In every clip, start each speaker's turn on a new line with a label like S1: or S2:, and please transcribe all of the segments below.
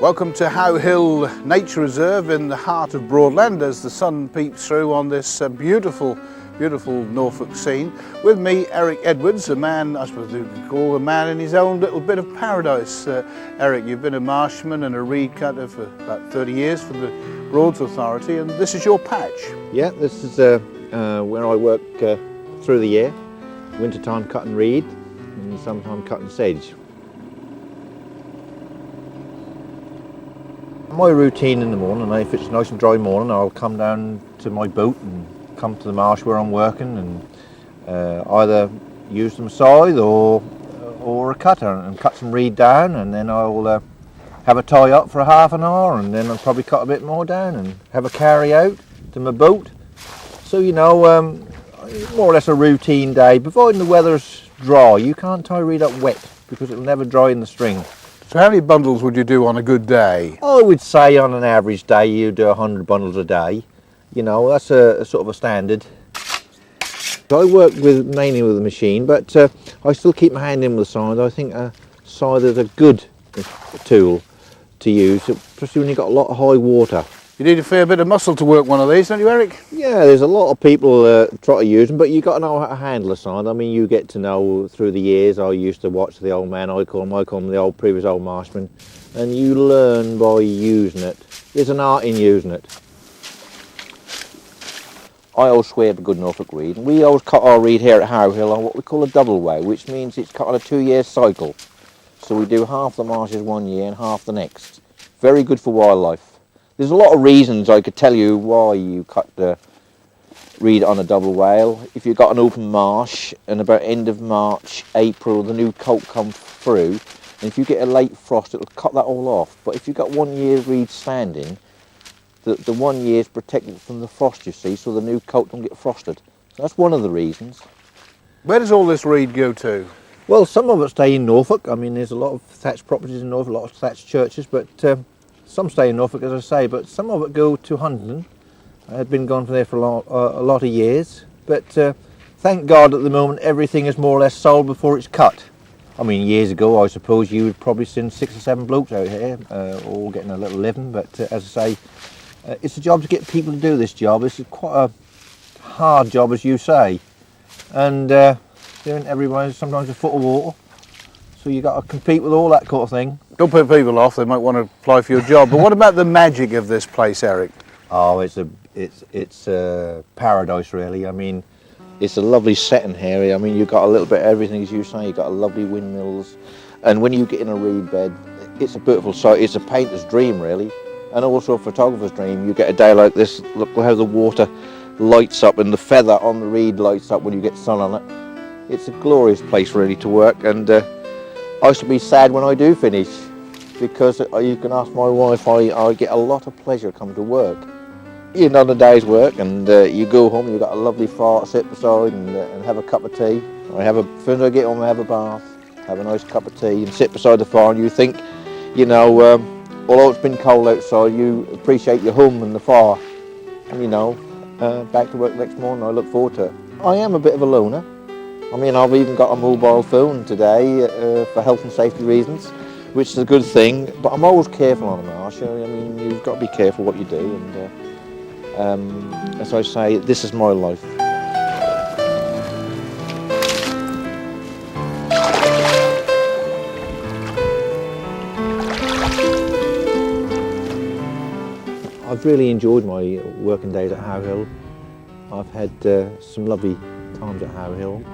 S1: Welcome to How Hill Nature Reserve in the heart of Broadland as the sun peeps through on this beautiful Norfolk scene. With me, Eric Edwards, a man, I suppose you could call a man in his own little bit of paradise. Eric, you've been a marshman and a reed cutter for about 30 years for the Broads Authority, and this is your patch.
S2: Yeah, this is where I work through the year. Winter time cutting reed and sometimes cutting sedge. My routine in the morning, if it's a nice and dry morning, I'll come down to my boat and come to the marsh where I'm working and either use some scythe or a cutter and cut some reed down, and then I'll have a tie up for a half an hour, and then I'll probably cut a bit more down and have a carry out to my boat. So more or less a routine day, providing the weather's dry. You can't tie reed up wet because it'll never dry in the string.
S1: So how many bundles would you do on a good day?
S2: I would say on an average day you do 100 bundles a day. That's a sort of a standard. I work mainly with a machine, but I still keep my hand in with the scythe. I think a scythe is a good tool to use, especially when you've got a lot of high water.
S1: You need a fair bit of muscle to work one of these, don't you, Eric?
S2: Yeah, there's a lot of people try to use them, but you've got to know how to handle a scythe. I mean, you get to know through the years. I used to watch the old man, I call him the previous old marshman, and you learn by using it. There's an art in using it. I always swear to good Norfolk reed, and we always cut our reed here at How Hill on what we call a double way, which means it's cut on a 2-year cycle. So we do half the marshes 1 year and half the next. Very good for wildlife. There's a lot of reasons I could tell you why you cut the reed on a double whale. If you've got an open marsh and about end of March, April, the new coat comes through, and if you get a late frost, it'll cut that all off. But if you've got 1 year reed standing, the 1 year is protected from the frost, you see, so the new coat don't get frosted. So that's one of the reasons.
S1: Where does all this reed go to?
S2: Well, some of it stay in Norfolk. I mean, there's a lot of thatched properties in Norfolk, a lot of thatched churches, but some stay in Norfolk, as I say, but some of it go to Huntingdon. I had been gone from there for a lot of years, but thank God at the moment everything is more or less sold before it's cut. I mean, years ago, I suppose you would probably seen 6 or 7 blokes out here, all getting a little living, but as I say, it's a job to get people to do this job. It's quite a hard job, as you say, and everybody's sometimes a foot of water, so you got to compete with all that kind of thing.
S1: Don't put people off, they might want to apply for your job. But what about the magic of this place, Eric?
S2: Oh, it's a paradise, really. I mean, it's a lovely setting here. I mean, you've got a little bit of everything, as you say. You've got lovely windmills, and when you get in a reed bed, it's a beautiful sight. It's a painter's dream, really, and also a photographer's dream. You get a day like this, look how the water lights up and the feather on the reed lights up when you get sun on it. It's a glorious place, really, to work, and I should be sad when I do finish, because you can ask my wife, I get a lot of pleasure coming to work. You've done a day's work and you go home, you've got a lovely fire to sit beside and have a cup of tea. As soon as I get home, I have a bath, have a nice cup of tea and sit beside the fire, and you think, although it's been cold outside, you appreciate your home and the fire. And back to work next morning, I look forward to it. I am a bit of a loner. I mean, I've even got a mobile phone today for health and safety reasons, which is a good thing, but I'm always careful on a marsh. I mean, you've got to be careful what you do, and as I say, this is my life. I've really enjoyed my working days at How Hill. I've had some lovely times at How Hill.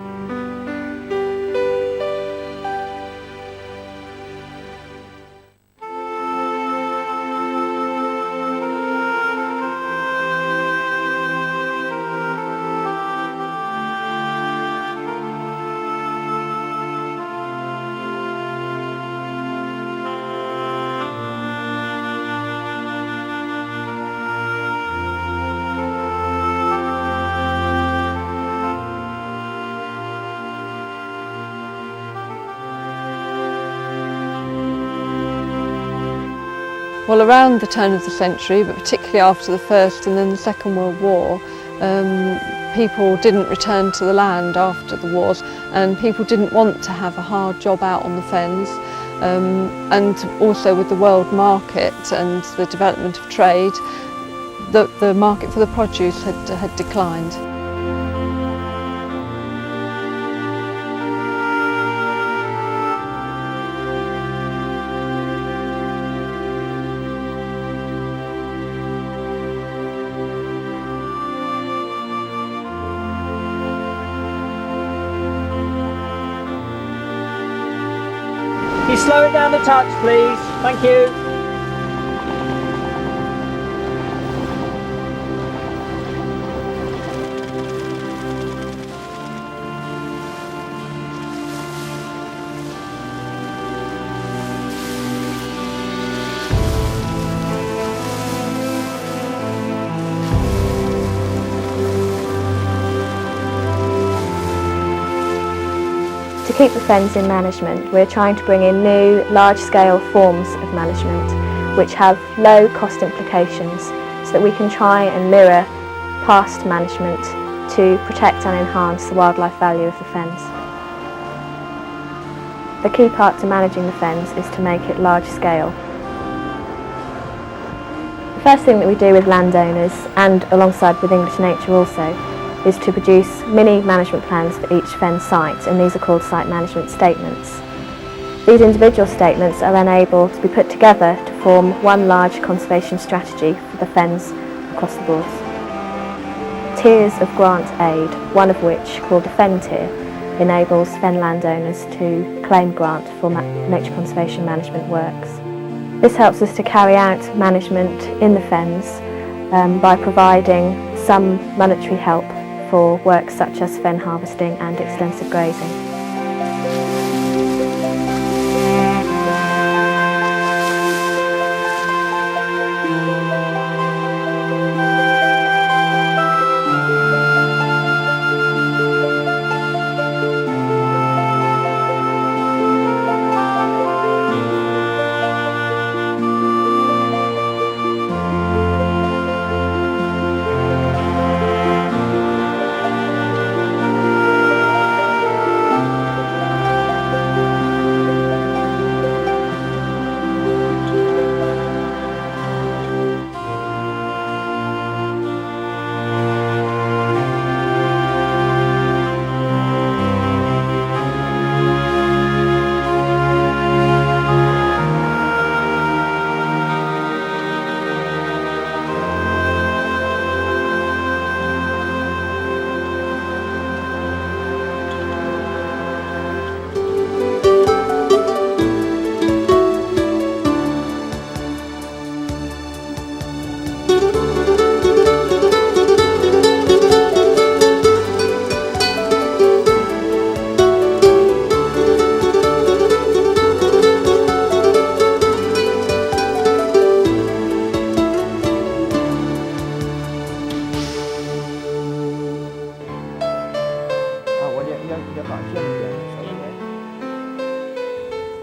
S3: Well, around the turn of the century, but particularly after the First and then the Second World War, people didn't return to the land after the wars, and people didn't want to have a hard job out on the fens. And also with the world market and the development of trade, the market for the produce had declined.
S4: Can you slow it down a touch, please? Thank you.
S5: To keep the fens in management, we're trying to bring in new, large-scale forms of management which have low cost implications so that we can try and mirror past management to protect and enhance the wildlife value of the fens. The key part to managing the fens is to make it large-scale. The first thing that we do with landowners, and alongside with English Nature also, is to produce mini management plans for each fen site, and these are called site management statements. These individual statements are then able to be put together to form one large conservation strategy for the fens across the board. Tiers of grant aid, one of which, called the fen tier, enables fen landowners to claim grant for nature conservation management works. This helps us to carry out management in the fens by providing some monetary help for works such as fen harvesting and extensive grazing.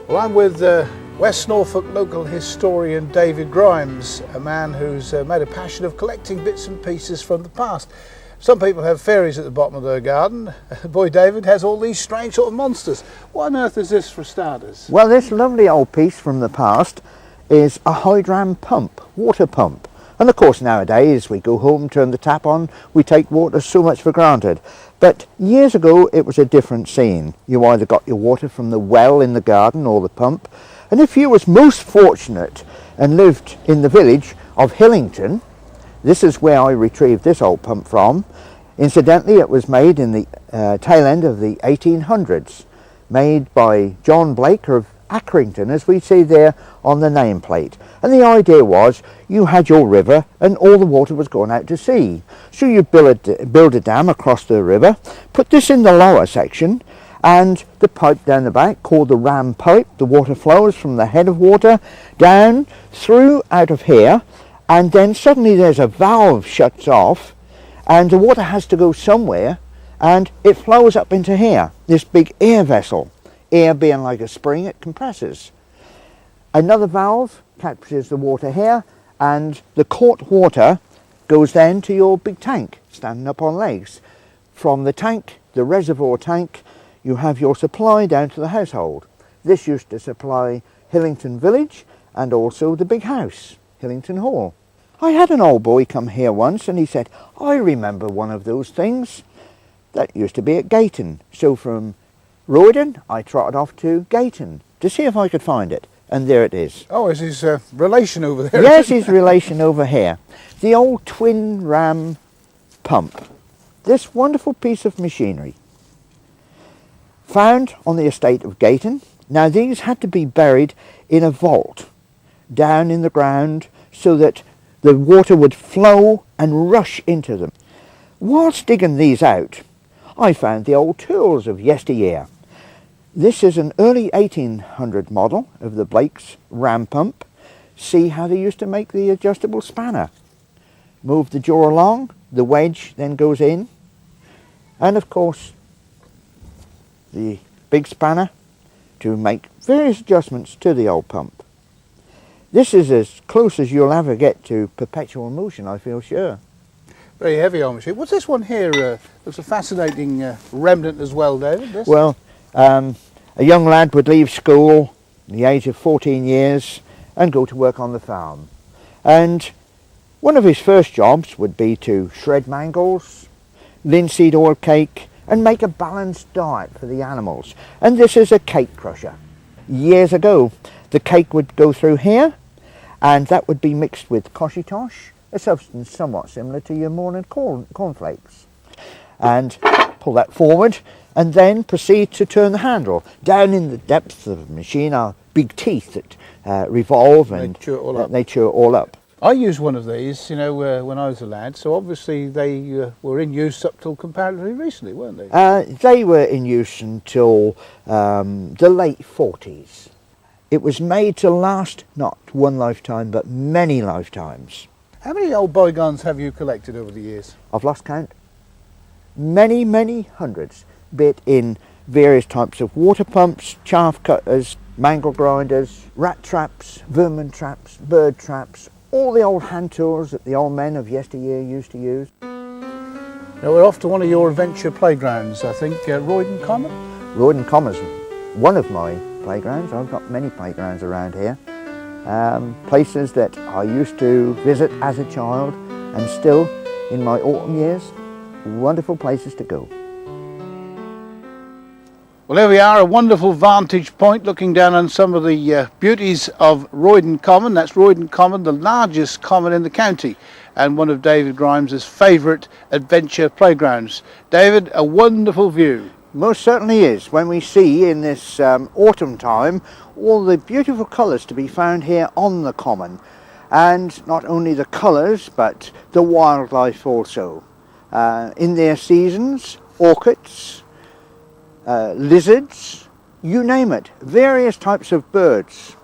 S1: Well, I'm with West Norfolk local historian David Grimes, a man who's made a passion of collecting bits and pieces from the past. Some people have fairies at the bottom of their garden. Boy David has all these strange sort of monsters. What on earth is this for starters?
S6: Well, this lovely old piece from the past is a hydrant pump, water pump. And of course nowadays we go home, turn the tap on, we take water so much for granted. But years ago it was a different scene. You either got your water from the well in the garden or the pump. And if you was most fortunate and lived in the village of Hillington, this is where I retrieved this old pump from. Incidentally, it was made in the tail end of the 1800s, made by John Blake of Accrington, as we see there on the nameplate. And the idea was you had your river and all the water was going out to sea. So you build a dam across the river, put this in the lower section, and the pipe down the back, called the ram pipe, the water flows from the head of water down through out of here, and then suddenly there's a valve shuts off and the water has to go somewhere and it flows up into here, this big air vessel. Air being like a spring, it compresses. Another valve captures the water here, and the caught water goes then to your big tank, standing up on legs. From the tank, the reservoir tank, you have your supply down to the household. This used to supply Hillington Village and also the big house, Hillington Hall. I had an old boy come here once and he said, I remember one of those things. That used to be at Gayton. So from Roydon, I trotted off to Gayton to see if I could find it, and there it is.
S1: Oh, is his relation over there?
S6: Yes, his relation over here. The old twin ram pump. This wonderful piece of machinery. Found on the estate of Gayton Now these had to be buried in a vault down in the ground so that the water would flow and rush into them. Whilst digging these out, I found the old tools of yesteryear. This is an early 1800 model of the Blake's ram pump. See how they used to make the adjustable spanner. Move the jaw along, the wedge then goes in, and of course the big spanner to make various adjustments to the old pump. This is as close as you'll ever get to perpetual motion, I feel sure.
S1: Very heavy on machine. What's this one here? Looks a fascinating remnant as well, David. This?
S6: Well, a young lad would leave school at the age of 14 years and go to work on the farm. And one of his first jobs would be to shred mangles, linseed oil cake, and make a balanced diet for the animals. And this is a cake crusher. Years ago, the cake would go through here, and that would be mixed with koshitosh, a substance somewhat similar to your morning cornflakes. And pull that forward, and then proceed to turn the handle. Down in the depths of the machine are big teeth that revolve and
S1: they chew it all up.
S6: They chew it all up.
S1: I used one of these, when I was a lad, so obviously they were in use up till comparatively recently, weren't they?
S6: They were in use until the late 40s. It was made to last not one lifetime, but many lifetimes.
S1: How many old bygones have you collected over the years?
S6: I've lost count. Many, many hundreds, be it in various types of water pumps, chaff cutters, mangle grinders, rat traps, vermin traps, bird traps, all the old hand tools that the old men of yesteryear used to use.
S1: Now we're off to one of your adventure playgrounds, I think, Royden Common?
S6: Royden Common's one of my playgrounds. I've got many playgrounds around here. Places that I used to visit as a child and still in my autumn years, wonderful places to go.
S1: Well, here we are, a wonderful vantage point looking down on some of the beauties of Royden Common. That's Royden Common, the largest common in the county and one of David Grimes's favourite adventure playgrounds. David, a wonderful view.
S6: Most certainly is. When we see in this autumn time all the beautiful colours to be found here on the common, and not only the colours but the wildlife also. In their seasons, orchids, lizards, you name it, various types of birds.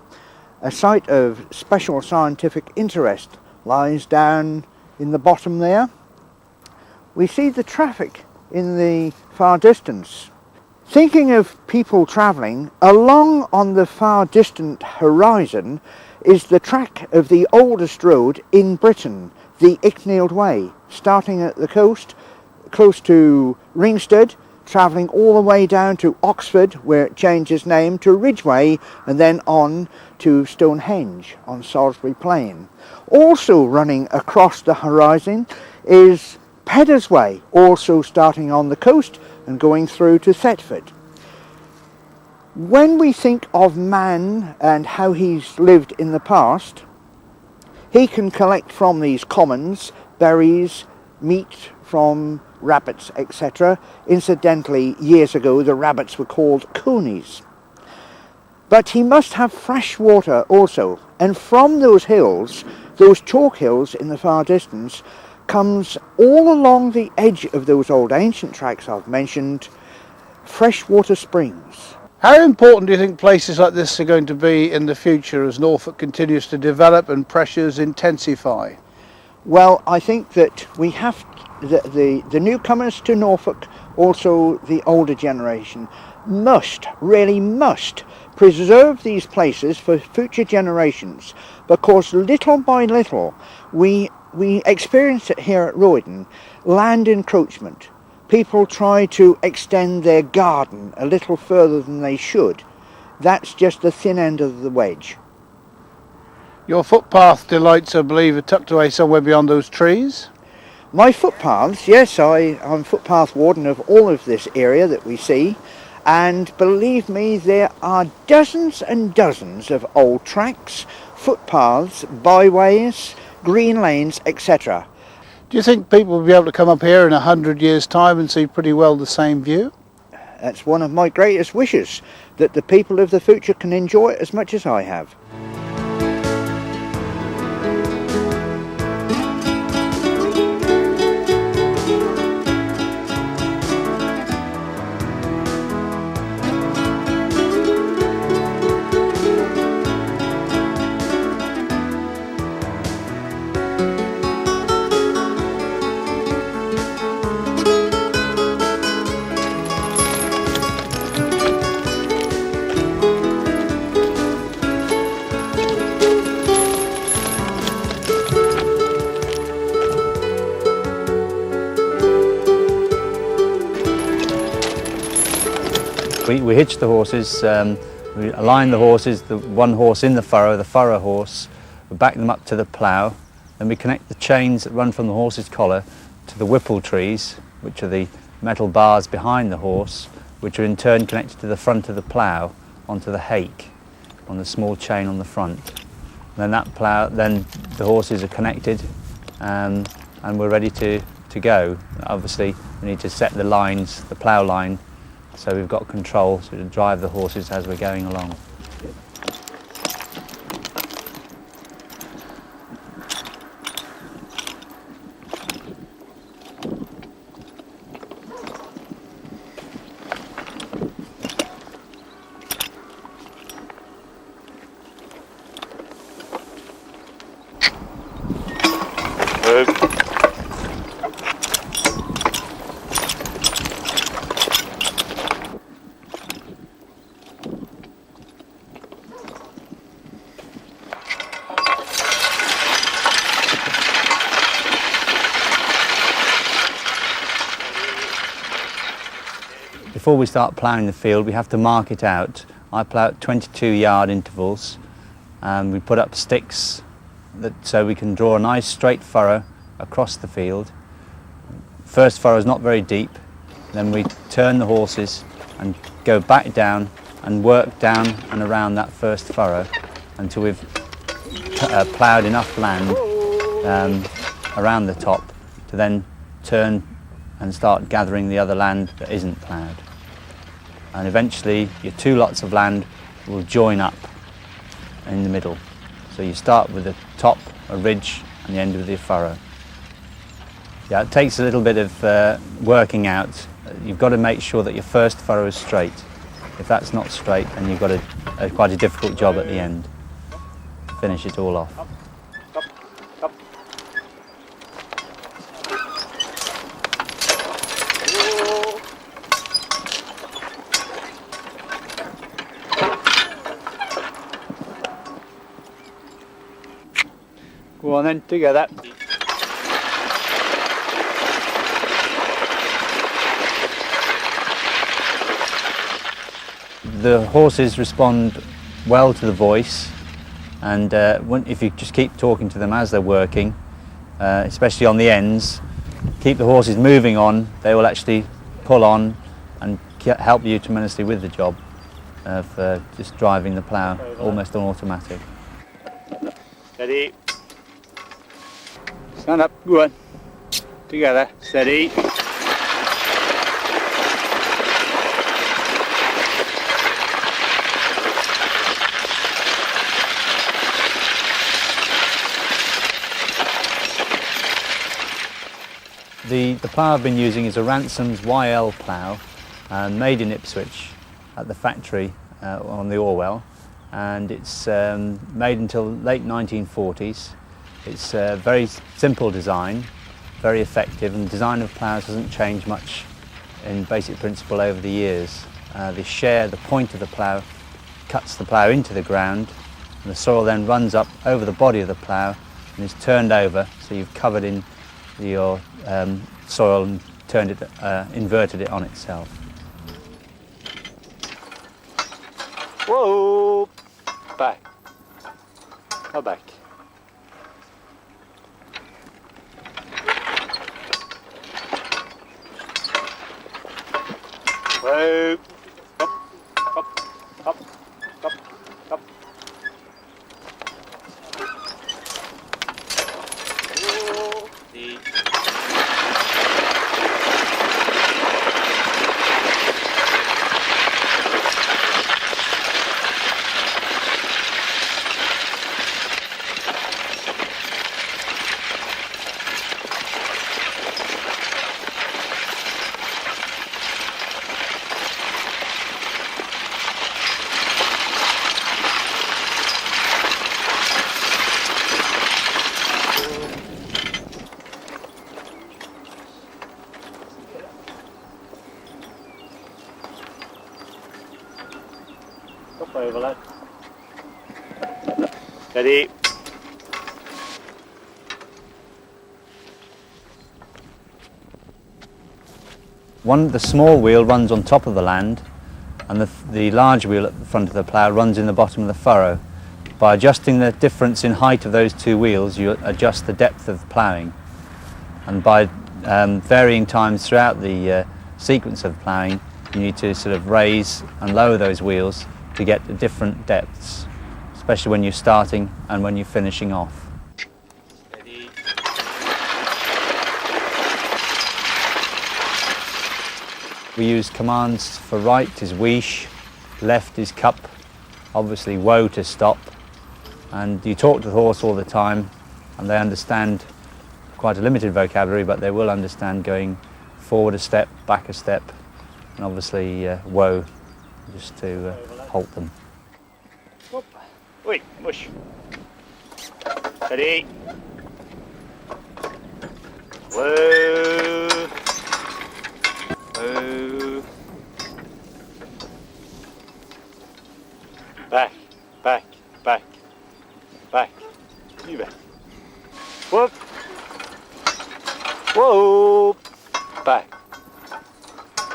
S6: A site of special scientific interest lies down in the bottom there. We see the traffic in the far distance. Thinking of people travelling, along on the far distant horizon is the track of the oldest road in Britain, the Icknield Way, starting at the coast, close to Ringsted, travelling all the way down to Oxford, where it changes name to Ridgeway, and then on to Stonehenge on Salisbury Plain. Also running across the horizon is Pedder's Way, also starting on the coast and going through to Thetford. When we think of man and how he's lived in the past, he can collect from these commons berries, meat from rabbits, etc. Incidentally, years ago the rabbits were called conies. But he must have fresh water also, and from those hills, those chalk hills in the far distance, comes all along the edge of those old ancient tracks I've mentioned, freshwater springs.
S1: How important do you think places like this are going to be in the future as Norfolk continues to develop and pressures intensify?
S6: Well, I think that we have the newcomers to Norfolk, also the older generation, really must preserve these places for future generations, because little by little we experience it here at Royden, land encroachment. People try to extend their garden a little further than they should. That's just the thin end of the wedge.
S1: Your footpath delights, I believe, are tucked away somewhere beyond those trees?
S6: My footpaths, yes, I'm footpath warden of all of this area that we see, and believe me, there are dozens and dozens of old tracks, footpaths, byways, green lanes, etc.
S1: Do you think people will be able to come up here in 100 years' time and see pretty well the same view?
S6: That's one of my greatest wishes, that the people of the future can enjoy it as much as I have.
S7: We hitch the horses, we align the horses, the one horse in the furrow horse, we back them up to the plough, then we connect the chains that run from the horse's collar to the whipple trees, which are the metal bars behind the horse, which are in turn connected to the front of the plough onto the hake on the small chain on the front. Then then the horses are connected and we're ready to go. Obviously we need to set the lines, the plough line, so we've got control to drive the horses as we're going along. Before we start ploughing the field, we have to mark it out. I plough at 22-yard intervals, and we put up sticks so we can draw a nice straight furrow across the field. First furrow is not very deep, then we turn the horses and go back down and work down and around that first furrow until we've ploughed enough land around the top to then turn and start gathering the other land that isn't ploughed. And eventually your two lots of land will join up in the middle. So you start with the top, a ridge, and the end of the furrow. Yeah, it takes a little bit of working out. You've got to make sure that your first furrow is straight. If that's not straight, then you've got quite a difficult job at the end to finish it all off. Go on then, together. The horses respond well to the voice, and if you just keep talking to them as they're working, especially on the ends, keep the horses moving on, they will actually pull on and help you tremendously with the job of just driving the plough almost on automatic. Steady. Stand up, go on. Together, steady. The plough I've been using is a Ransom's YL plough, made in Ipswich at the factory on the Orwell, and it's made until late 1940s. It's a very simple design, very effective, and the design of ploughs hasn't changed much in basic principle over the years. The point of the plough cuts the plough into the ground, and the soil then runs up over the body of the plough and is turned over, so you've covered in your soil and turned it, inverted it on itself. Whoa! Back. Go back. Whoa! Up, up, up, up, up. Whoa! See. Up over, lad. Steady. The small wheel runs on top of the land, and the large wheel at the front of the plough runs in the bottom of the furrow. By adjusting the difference in height of those two wheels, you adjust the depth of ploughing. And by varying times throughout the sequence of ploughing, you need to sort of raise and lower those wheels to get the different depths, especially when you're starting and when you're finishing off. Steady. We use commands. For right is weesh, left is cup, obviously woe to stop. And you talk to the horse all the time, and they understand quite a limited vocabulary, but they will understand going forward a step, back a step, and obviously woe, just to halt them. Whoop. Wait, mush. Steady. Whoa. Whoa. Back, back, back, back. You back. Whoop. Whoa. Back.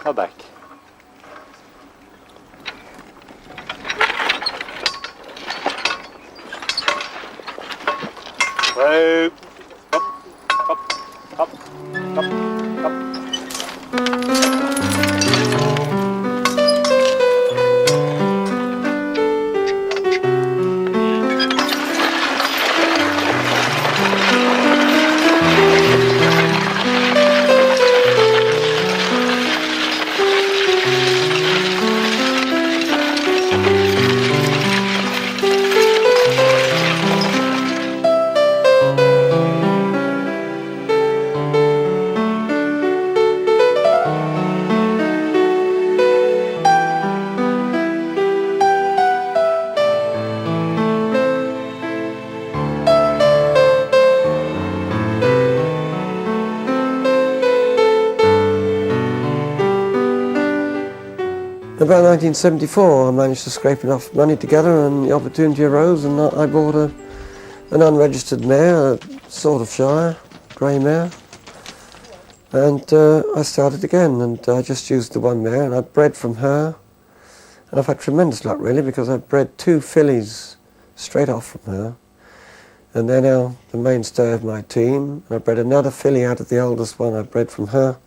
S7: Or back. Whoa. Up, up, up, up, up.
S8: About 1974 I managed to scrape enough money together and the opportunity arose, and I bought an unregistered mare, a sort of Shire, grey mare, and I started again, and I just used the one mare and I bred from her, and I've had tremendous luck really, because I've bred 2 fillies straight off from her, and they're now the mainstay of my team. And I bred another filly out of the oldest one I bred from her.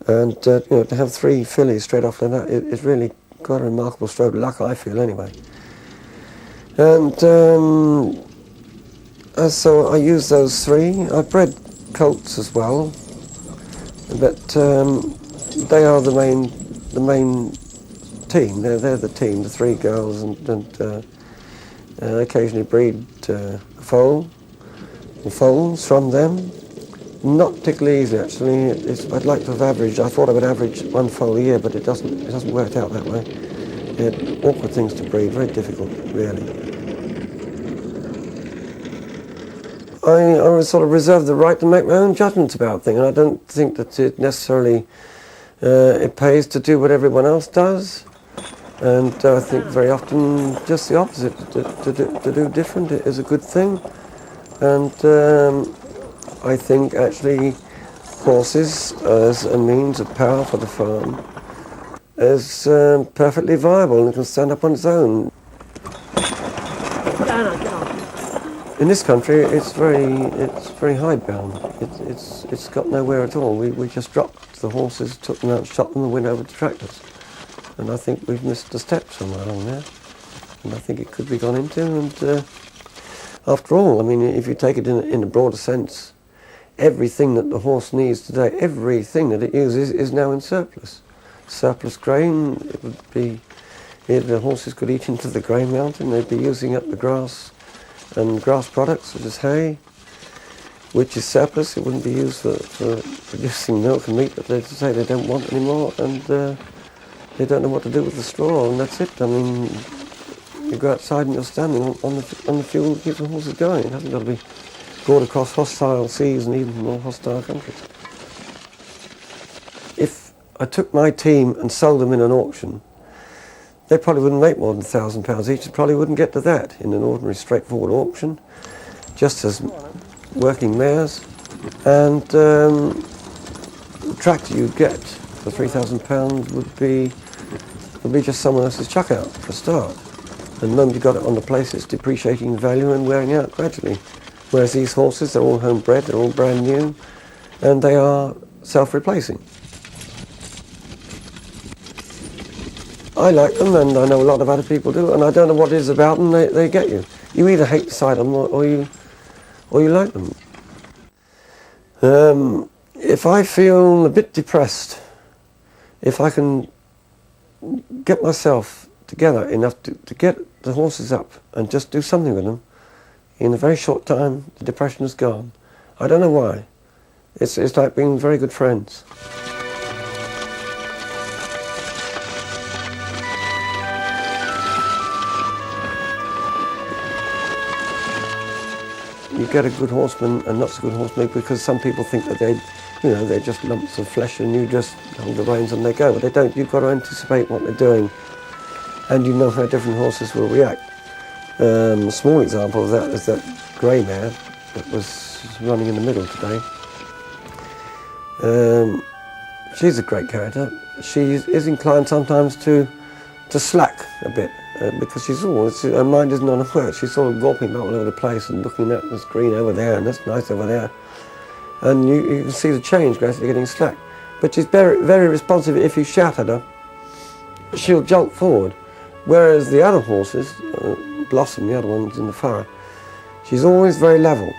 S8: And you know, to have 3 fillies straight off like that, it's really quite a remarkable stroke of luck, I feel, anyway. And so I used those 3. I bred colts as well, but they are the main team. They're the team, the 3 girls, and occasionally breed foals from them. Not particularly easy, actually. I'd like to have averaged. I thought I would average 1 foal a year, but it doesn't work out that way. They're awkward things to breed, very difficult, really. I would sort of reserve the right to make my own judgments about things, and I don't think that it necessarily it pays to do what everyone else does. And I think very often just the opposite, to do different is a good thing. And I think actually horses as a means of power for the farm is perfectly viable and can stand up on its own. In this country, it's very hidebound. It's got nowhere at all. We just dropped the horses, took them out, shot them, and went over to tractors. And I think we've missed a step somewhere along there. And I think it could be gone into. And after all, I mean, if you take it in a broader sense, everything that the horse needs today, everything that it uses is now in surplus. Surplus grain, it would be, if the horses could eat into the grain mountain, they'd be using up the grass and grass products such as hay, which is surplus. It wouldn't be used for producing milk and meat that they say they don't want anymore, and they don't know what to do with the straw, and that's it. I mean, you go outside and you're standing on the fuel that keeps the horses going. It hasn't got to be brought across hostile seas and even more hostile countries. If I took my team and sold them in an auction, they probably wouldn't make more than £1,000 each. They probably wouldn't get to that in an ordinary straightforward auction, just as working mares. And the tractor you'd get for £3,000 would be just someone else's chuck out for a start. And the moment you got it on the place, it's depreciating in value and wearing out gradually. Whereas these horses, they're all homebred, they're all brand new, and they are self-replacing. I like them, and I know a lot of other people do, and I don't know what it is about them, they get you. You either hate the sight of them or you like them. If I feel a bit depressed, if I can get myself together enough to get the horses up and just do something with them, in a very short time the depression is gone. I don't know why. It's like being very good friends. You get a good horseman and not so good horseman because some people think that they're just lumps of flesh and you just hold the reins and they go, but they don't. You've got to anticipate what they're doing, and you know how different horses will react. A small example of that is that grey mare that was running in the middle today. She's a great character. She is inclined sometimes to slack a bit because her mind isn't on her work. She's sort of gawping about all over the place and looking at this green over there and that's nice over there. And you can see the change gradually getting slack. But she's very, very responsive. If you shout at her, she'll jolt forward. Whereas the other horses, Blossom, the other one's in the furrow, she's always very level.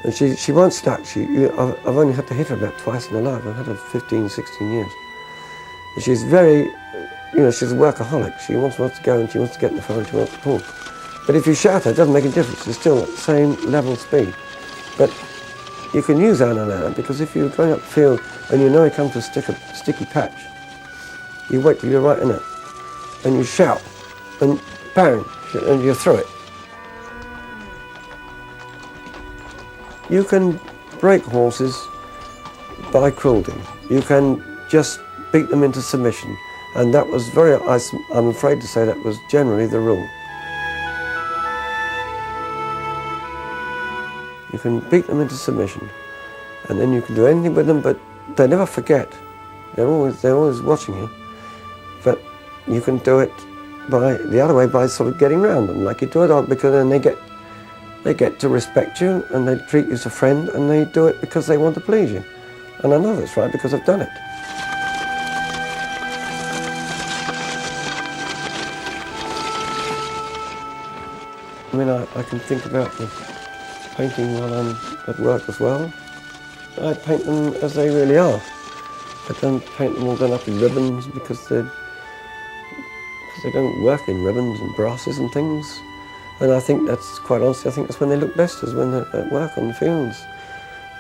S8: And she won't slack. I've only had to hit her about twice in her life. I've had her 15, 16 years. And she's very, she's a workaholic. She wants to go and she wants to get in the furrow and she wants to pull. But if you shout at her, it doesn't make a difference. She's still at the same level speed. But you can use Anna now because if you're going up the field and you know you come to a sticky patch, you wait till you're right in it and you shout and bang, and you're through it. You can break horses by cruelty. You can just beat them into submission. And that was I'm afraid to say that was generally the rule. You can beat them into submission, and then you can do anything with them, but they never forget. They're always watching you. But you can do it the other way by sort of getting round them, like you do a dog, because then they get to respect you and they treat you as a friend, and they do it because they want to please you. And I know that's right because I've done it. I mean, I can think about the painting while I'm at work as well. I paint them as they really are. I don't paint them all done up in ribbons because they don't work in ribbons and brasses and things. And I think that's, quite honestly, I think that's when they look best, is when they're at work on the fields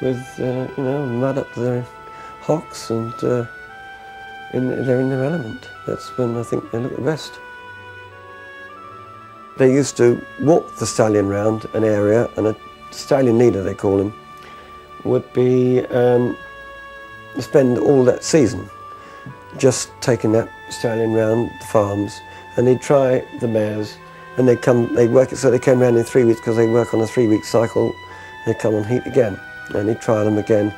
S8: with, mud up to their hocks and they're in their element. That's when I think they look the best. They used to walk the stallion round an area, and a stallion leader, they call him, would be spend all that season just taking that stallion round the farms, and they'd try the mares, and they'd work it so they came around in 3 weeks because they work on a 3-week cycle. They'd come on heat again, and he'd try them again,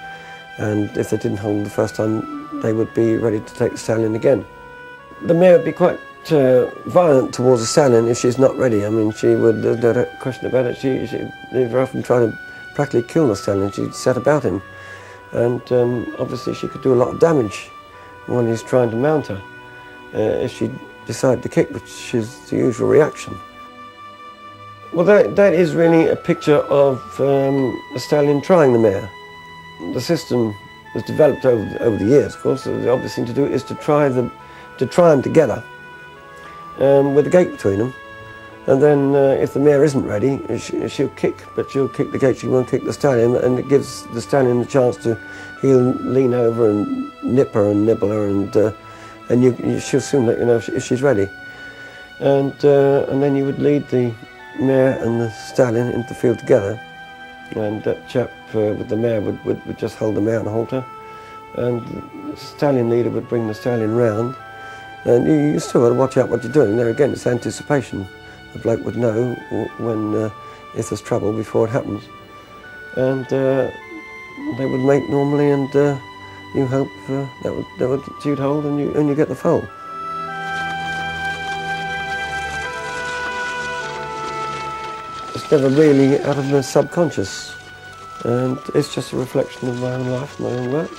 S8: and if they didn't hold the first time, they would be ready to take the stallion again. The mare would be quite violent towards the stallion if she's not ready. I mean, she would, there's no question about it, she'd very often try to practically kill the stallion. She'd set about him, and obviously she could do a lot of damage when he's trying to mount her if she decided to kick, which is the usual reaction. Well, that is really a picture of a stallion trying the mare. The system was developed over the years, of course. So the obvious thing to do is to try them together with a gate between them, and then if the mare isn't ready, she'll kick, but she'll kick the gate, she won't kick the stallion, and it gives the stallion the chance to, he'll lean over and nip her and nibble her, and she'll soon let you know if she's ready. And then you would lead the mare and the stallion into the field together, and that chap with the mare would just hold the mare and halter, and the stallion leader would bring the stallion round, And you still got to watch out what you're doing. There again, it's anticipation. The bloke would know when if there's trouble before it happens. And they would mate normally, and you hope that would shoot hold, and you get the foal. It's never really out of the subconscious, and it's just a reflection of my own life, my own work.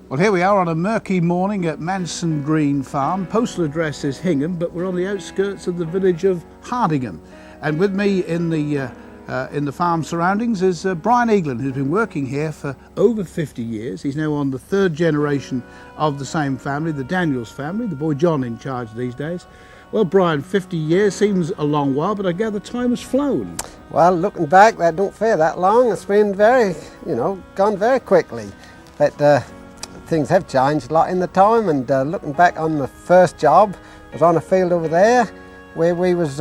S1: Well, here we are on a murky morning at Manson Green Farm. Postal address is Hingham, but we're on the outskirts of the village of Hardingham. And with me in the farm surroundings is Brian Eaglin, who's been working here for over 50 years. He's now on the third generation of the same family, the Daniels family, the boy John in charge these days. Well, Brian, 50 years seems a long while, but I gather time has flown.
S9: Well, looking back, that don't feel that long. It's been gone very quickly. But things have changed a lot in the time, and looking back on the first job, I was on a field over there where we was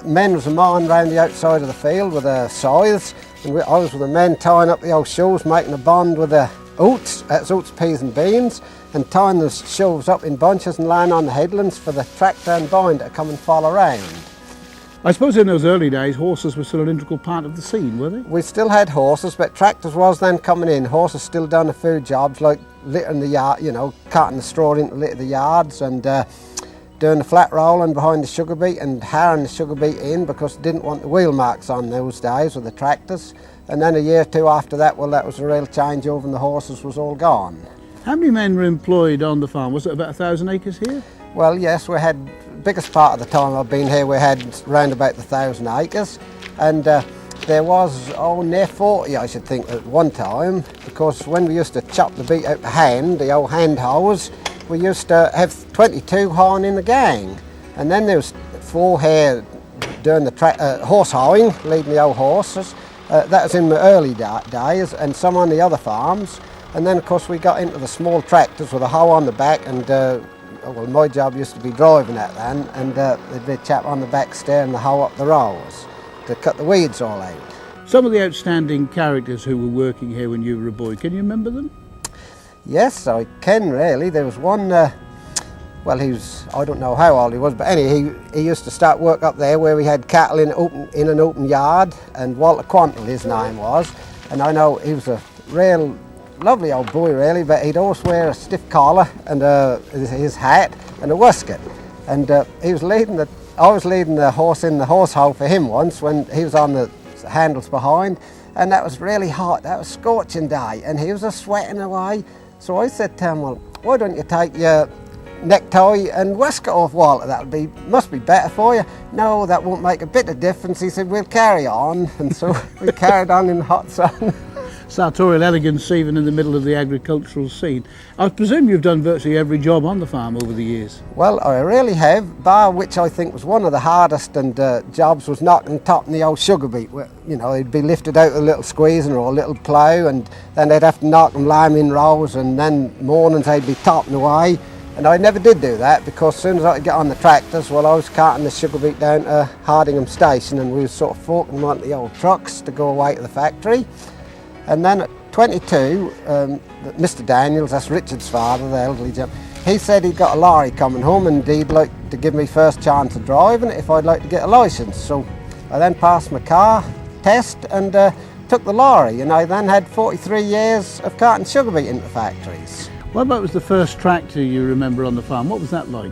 S9: men was mowing around the outside of the field with the scythes, and I was with the men tying up the old shoals, making a bond with the oats, that's oats, peas and beans, and tying the shoals up in bunches and laying on the headlands for the tractor and binder to come and follow around.
S1: I suppose in those early days, horses were still an integral part of the scene, were they?
S9: We still had horses, but tractors was then coming in. Horses still done a few jobs like littering the yard, cutting the straw into litter the yards, and doing the flat rolling behind the sugar beet and harrowing the sugar beet in, because they didn't want the wheel marks on those days with the tractors. And then a year or two after that, well, that was a real changeover and the horses was all gone.
S1: How many men were employed on the farm? Was it about 1,000 acres here?
S9: Well, yes, we had, biggest part of the time I've been here, we had round about 1,000 acres, and there was, near 40 I should think at one time, because when we used to chop the beet out the hand, the old hand hoes, we used to have 22 hoeing in the gang, and then there was 4 here doing the horse hoeing, leading the old horses. That was in the early days, and some on the other farms, and then of course we got into the small tractors with a hoe on the back, and well, my job used to be driving that then, and there'd be a chap on the back steering the hoe up the rows to cut the weeds all out.
S1: Some of the outstanding characters who were working here when you were a boy, can you remember them?
S9: Yes, I can really. There was one, well, I don't know how old he was, but anyway, he used to start work up there where we had cattle in an open yard, and Walter Quantle his name was, and I know he was a real lovely old boy really, but he'd always wear a stiff collar and his hat and a waistcoat, and I was leading the horse in the horse hoe for him once when he was on the handles behind, and that was really hot. That was scorching day, and he was a sweating away. So I said to him, well, why don't you take your necktie and waistcoat off, Walter? Must be better for you. No, that won't make a bit of difference. He said, we'll carry on, and so we carried on in the hot sun.
S1: Sartorial elegance even in the middle of the agricultural scene. I presume you've done virtually every job on the farm over the years.
S9: Well, I really have, bar which I think was one of the hardest jobs was knocking and topping the old sugar beet. They'd be lifted out with a little squeezing or a little plough, and then they'd have to knock them lime in rows, and then mornings they'd be topping away. And I never did do that, because as soon as I could get on the tractors, well, I was carting the sugar beet down to Hardingham station, and we were sort of forking them onto the old trucks to go away to the factory. And then at 22, Mr. Daniels, that's Richard's father, the elderly gentleman, he said he'd got a lorry coming home and he'd like to give me first chance of driving if I'd like to get a licence. So I then passed my car test and took the lorry, and I then had 43 years of carting sugar beet into factories.
S1: What about was the first tractor you remember on the farm? What was that like?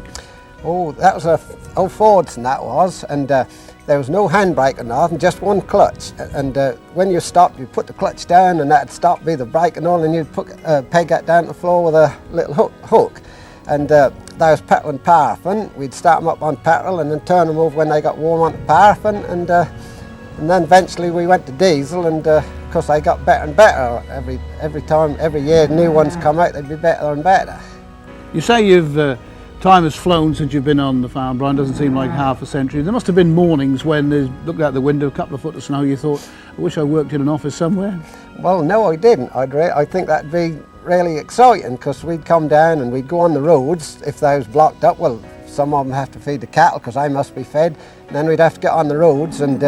S9: Oh, that was a old Ford's, and that was, and there was no handbrake or nothing, just one clutch. And when you stopped, you put the clutch down, and that'd stop be the brake and all, and you'd put peg that down to the floor with a little hook. And they was petrol and paraffin. We'd start them up on petrol and then turn them over when they got warm onto paraffin, and then eventually we went to diesel, and of course they got better and better every time, every year new ones come out, they'd be better and better.
S1: You say you've time has flown since you've been on the farm, Brian. Doesn't seem like half a century. There must have been mornings when you looked out the window, a couple of foot of snow, you thought, I wish I worked in an office somewhere.
S9: Well, no, I didn't. I think that'd be really exciting, because we'd come down and we'd go on the roads. If they was blocked up, well, some of them have to feed the cattle because they must be fed, and then we'd have to get on the roads, and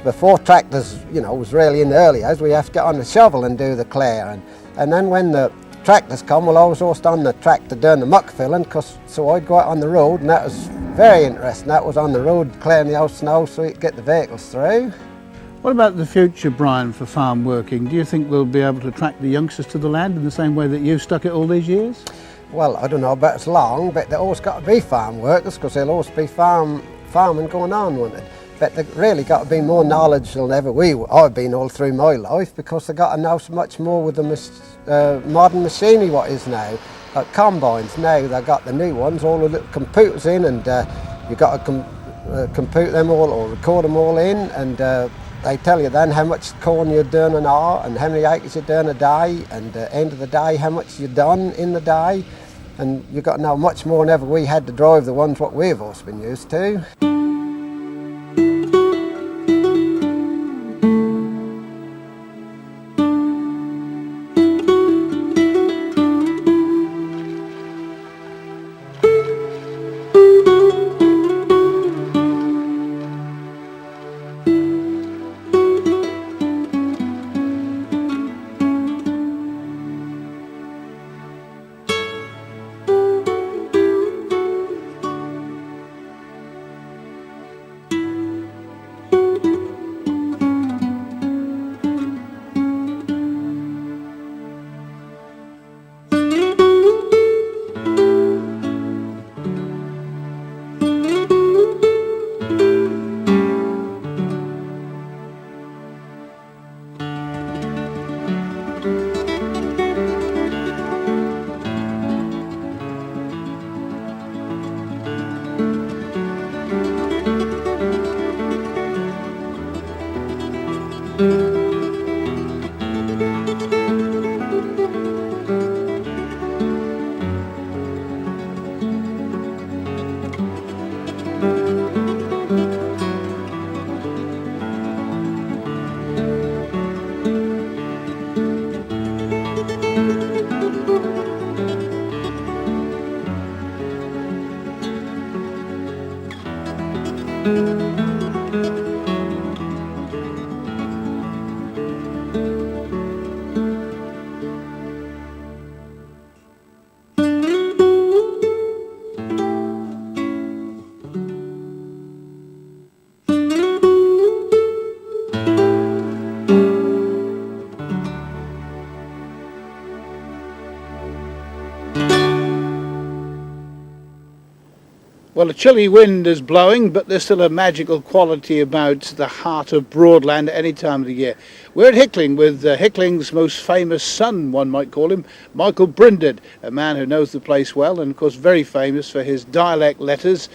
S9: before tractors, was really in the early days, we have to get on the shovel and do the clear, and then when the tractors come, well, I was also on the tractor doing the muck filling, so I'd go out on the road, and that was very interesting. That was on the road clearing the old snow so you could get the vehicles through.
S1: What about the future, Brian, for farm working? Do you think we'll be able to attract the youngsters to the land in the same way that you've stuck it all these years?
S9: Well, I don't know about as long, but there always got to be farm workers, because there'll always be farming going on, won't it? But there really got to be more knowledge than ever I've been all through my life, because they got to know so much more with the modern machinery what is now. Like combines now, they've got the new ones, all the little computers in, and you've got to compute them all or record them all in, and they tell you then how much corn you're doing an hour and how many acres you're doing a day, and end of the day how much you've done in the day, and you've got to know much more than ever we had to drive the ones what we've also been used to.
S1: Well, a chilly wind is blowing, but there's still a magical quality about the heart of Broadland at any time of the year. We're at Hickling with Hickling's most famous son, one might call him, Michael Brinded, a man who knows the place well and, of course, very famous for his dialect letters,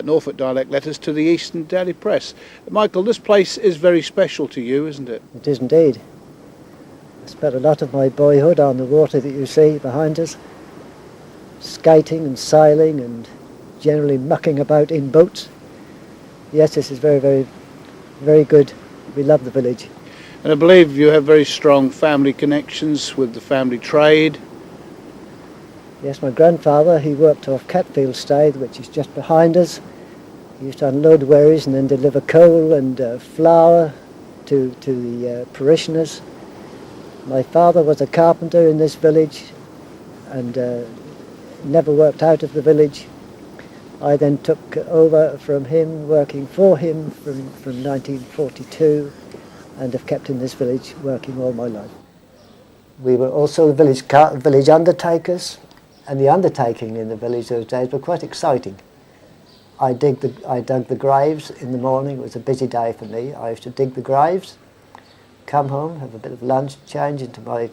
S1: Norfolk dialect letters to the Eastern Daily Press. Michael, this place is very special to you, isn't it?
S10: It is indeed. I spent a lot of my boyhood on the water that you see behind us, skating and sailing and generally mucking about in boats. Yes, this is very, very, very good. We love the village.
S1: And I believe you have very strong family connections with the family trade.
S10: Yes, my grandfather, he worked off Catfield Staithe, which is just behind us. He used to unload wherries and then deliver coal and flour to the parishioners. My father was a carpenter in this village and never worked out of the village. I then took over from him, working for him from 1942, and have kept in this village working all my life. We were also village undertakers, and the undertaking in the village those days were quite exciting. I dug the graves in the morning. It was a busy day for me. I used to dig the graves, come home, have a bit of lunch, change into my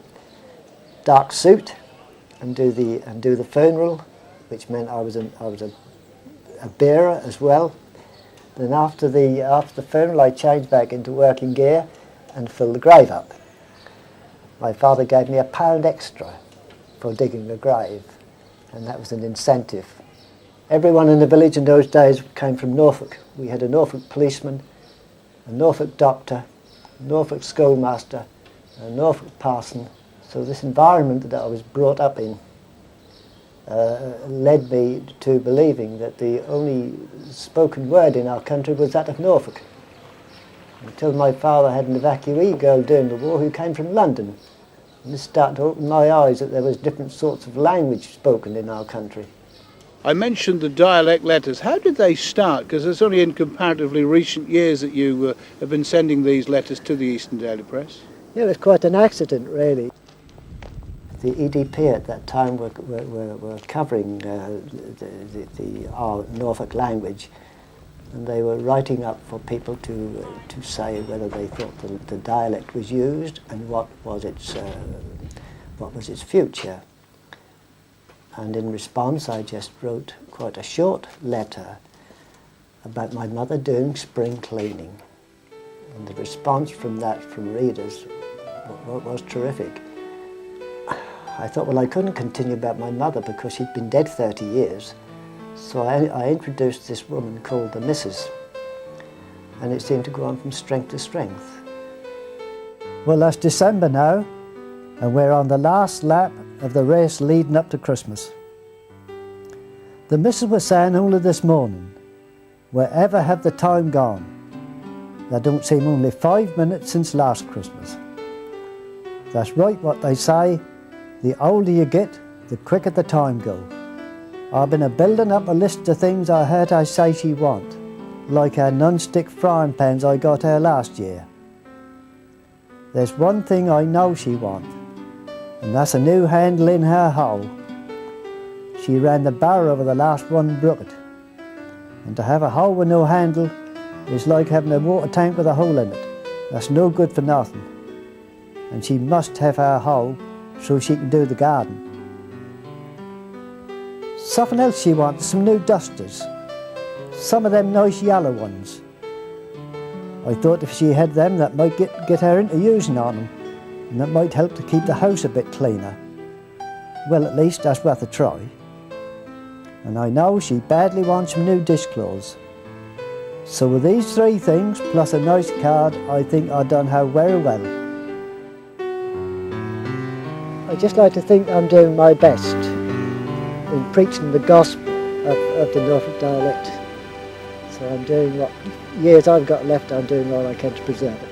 S10: dark suit, and do the funeral, which meant I was a bearer as well. Then after the funeral, I changed back into working gear and filled the grave up. My father gave me £1 extra for digging a grave, and that was an incentive. Everyone in the village in those days came from Norfolk. We had a Norfolk policeman, a Norfolk doctor, a Norfolk schoolmaster, a Norfolk parson. So this environment that I was brought up in led me to believing that the only spoken word in our country was that of Norfolk. Until my father had an evacuee girl during the war who came from London. And this started to open my eyes that there was different sorts of language spoken in our country.
S1: I mentioned the dialect letters. How did they start? Because it's only in comparatively recent years that you have been sending these letters to the Eastern Daily Press.
S10: Yeah, it was quite an accident, really. The EDP at that time were covering our Norfolk language, and they were writing up for people to say whether they thought the dialect was used and what was its future. And in response, I just wrote quite a short letter about my mother doing spring cleaning, and the response from readers was terrific. I thought, well, I couldn't continue about my mother because she'd been dead 30 years. So I introduced this woman called the Mrs. And it seemed to go on from strength to strength.
S11: Well, that's December now, and we're on the last lap of the race leading up to Christmas. The Mrs. was saying only this morning, wherever have the time gone? There don't seem only 5 minutes since last Christmas. That's right what they say. The older you get, the quicker the time goes. I've been building up a list of things I heard her say she want, like her non-stick frying pans I got her last year. There's one thing I know she wants, and that's a new handle in her hole. She ran the barrow over the last one broke it, and to have a hole with no handle is like having a water tank with a hole in it. That's no good for nothing, and she must have her hole so she can do the garden. Something else she wants, some new dusters, some of them nice yellow ones. I thought if she had them, that might get her into using on them, and that might help to keep the house a bit cleaner. Well, at least that's worth a try. And I know she badly wants some new dishcloths. So with these 3 things, plus a nice card, I think I've done her very well.
S10: I just like to think I'm doing my best in preaching the gospel of the Norfolk dialect. So I'm doing what years I've got left, I'm doing all I can to preserve it.